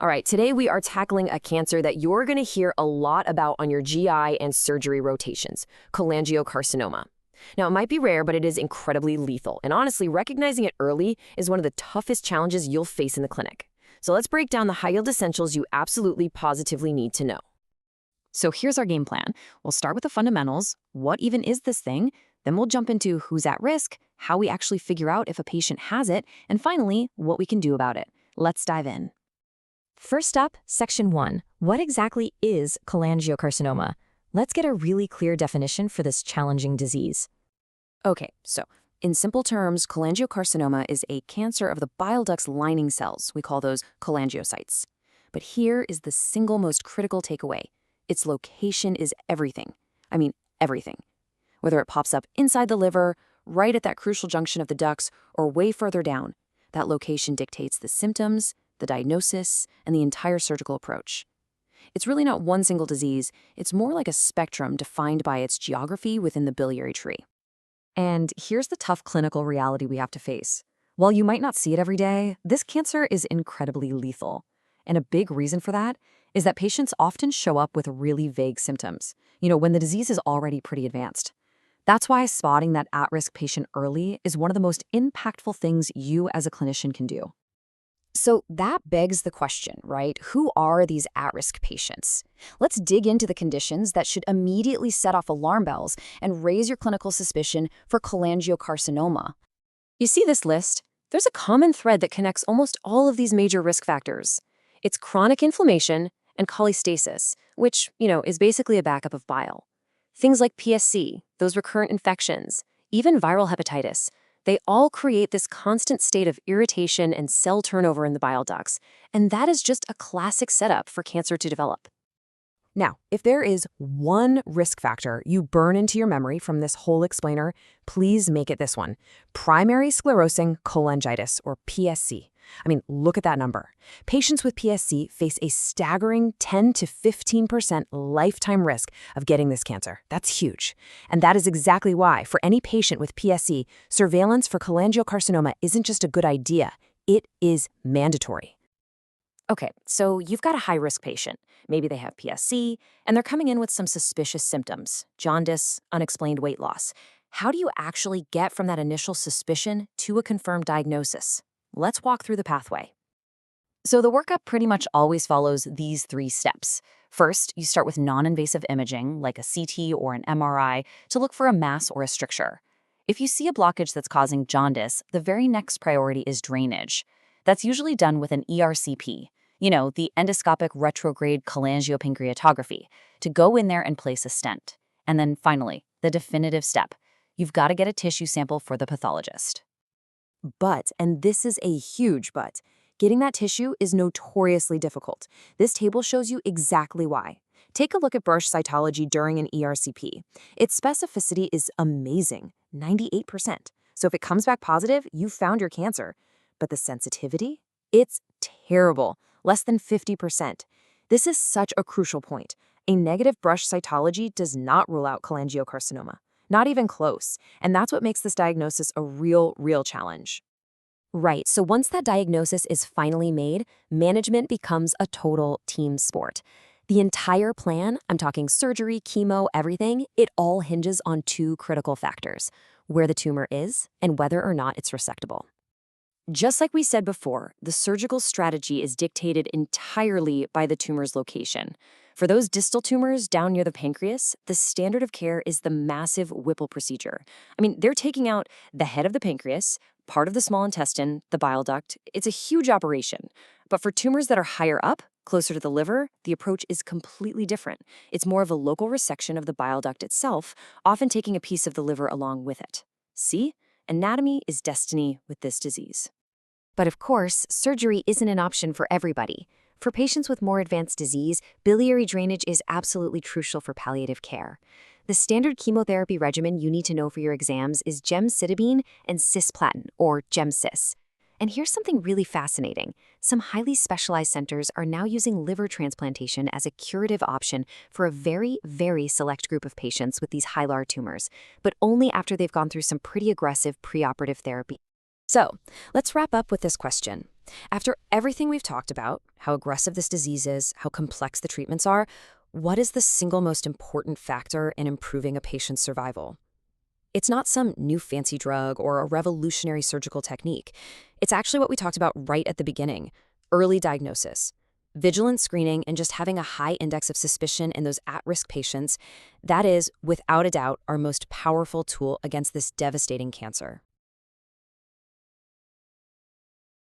All right, today we are tackling a cancer that you're going to hear a lot about on your GI and surgery rotations, cholangiocarcinoma. Now, it might be rare, but it is incredibly lethal. And honestly, recognizing it early is one of the toughest challenges you'll face in the clinic. So let's break down the high-yield essentials you absolutely positively need to know. So here's our game plan. We'll start with the fundamentals. What even is this thing? Then we'll jump into who's at risk, how we actually figure out if a patient has it, and finally, what we can do about it. Let's dive in. First up, Section 1. What exactly is cholangiocarcinoma? Let's get a really clear definition for this challenging disease. Okay, so in simple terms, cholangiocarcinoma is a cancer of the bile duct's lining cells. We call those cholangiocytes. But here is the single most critical takeaway. Its location is everything. I mean, everything. Whether it pops up inside the liver, right at that crucial junction of the ducts, or way further down, that location dictates the symptoms, the diagnosis, and the entire surgical approach. It's really not one single disease, it's more like a spectrum defined by its geography within the biliary tree. And here's the tough clinical reality we have to face. While you might not see it every day, this cancer is incredibly lethal. And a big reason for that is that patients often show up with really vague symptoms, when the disease is already pretty advanced. That's why spotting that at-risk patient early is one of the most impactful things you as a clinician can do. So that begs the question, right? Who are these at-risk patients? Let's dig into the conditions that should immediately set off alarm bells and raise your clinical suspicion for cholangiocarcinoma. You see this list? There's a common thread that connects almost all of these major risk factors. It's chronic inflammation and cholestasis, which, is basically a backup of bile. Things like PSC, those recurrent infections, even viral hepatitis, they all create this constant state of irritation and cell turnover in the bile ducts, and that is just a classic setup for cancer to develop. Now, if there is one risk factor you burn into your memory from this whole explainer, please make it this one: primary sclerosing cholangitis, or PSC. I mean, look at that number. Patients with PSC face a staggering 10 to 15% lifetime risk of getting this cancer. That's huge. And that is exactly why, for any patient with PSC, surveillance for cholangiocarcinoma isn't just a good idea, it is mandatory. Okay, so you've got a high-risk patient. Maybe they have PSC, and they're coming in with some suspicious symptoms: jaundice, unexplained weight loss. How do you actually get from that initial suspicion to a confirmed diagnosis? Let's walk through the pathway. So the workup pretty much always follows these 3 steps. First, you start with non-invasive imaging, like a CT or an MRI, to look for a mass or a stricture. If you see a blockage that's causing jaundice, the very next priority is drainage. That's usually done with an ERCP, the endoscopic retrograde cholangiopancreatography, to go in there and place a stent. And then finally, the definitive step. You've got to get a tissue sample for the pathologist. But, and this is a huge but, getting that tissue is notoriously difficult. This table shows you exactly why. Take a look at brush cytology during an ERCP. Its specificity is amazing, 98%. So if it comes back positive, you found your cancer. But the sensitivity? It's terrible, less than 50%. This is such a crucial point. A negative brush cytology does not rule out cholangiocarcinoma. Not even close. And that's what makes this diagnosis a real challenge. Right, so once that diagnosis is finally made, management becomes a total team sport. The entire plan, I'm talking surgery, chemo, everything, it all hinges on 2 critical factors: where the tumor is and whether or not it's resectable. Just like we said before, the surgical strategy is dictated entirely by the tumor's location. For those distal tumors down near the pancreas, the standard of care is the massive Whipple procedure. I mean, they're taking out the head of the pancreas, part of the small intestine, the bile duct. It's a huge operation. But for tumors that are higher up, closer to the liver, the approach is completely different. It's more of a local resection of the bile duct itself, often taking a piece of the liver along with it. See? Anatomy is destiny with this disease. But of course, surgery isn't an option for everybody. For patients with more advanced disease, biliary drainage is absolutely crucial for palliative care. The standard chemotherapy regimen you need to know for your exams is gemcitabine and cisplatin, or GemCis. And here's something really fascinating. Some highly specialized centers are now using liver transplantation as a curative option for a very select group of patients with these hilar tumors, but only after they've gone through some pretty aggressive preoperative therapy. So, let's wrap up with this question. After everything we've talked about, how aggressive this disease is, how complex the treatments are, what is the single most important factor in improving a patient's survival? It's not some new fancy drug or a revolutionary surgical technique. It's actually what we talked about right at the beginning: early diagnosis. Vigilant screening and just having a high index of suspicion in those at-risk patients, that is, without a doubt, our most powerful tool against this devastating cancer.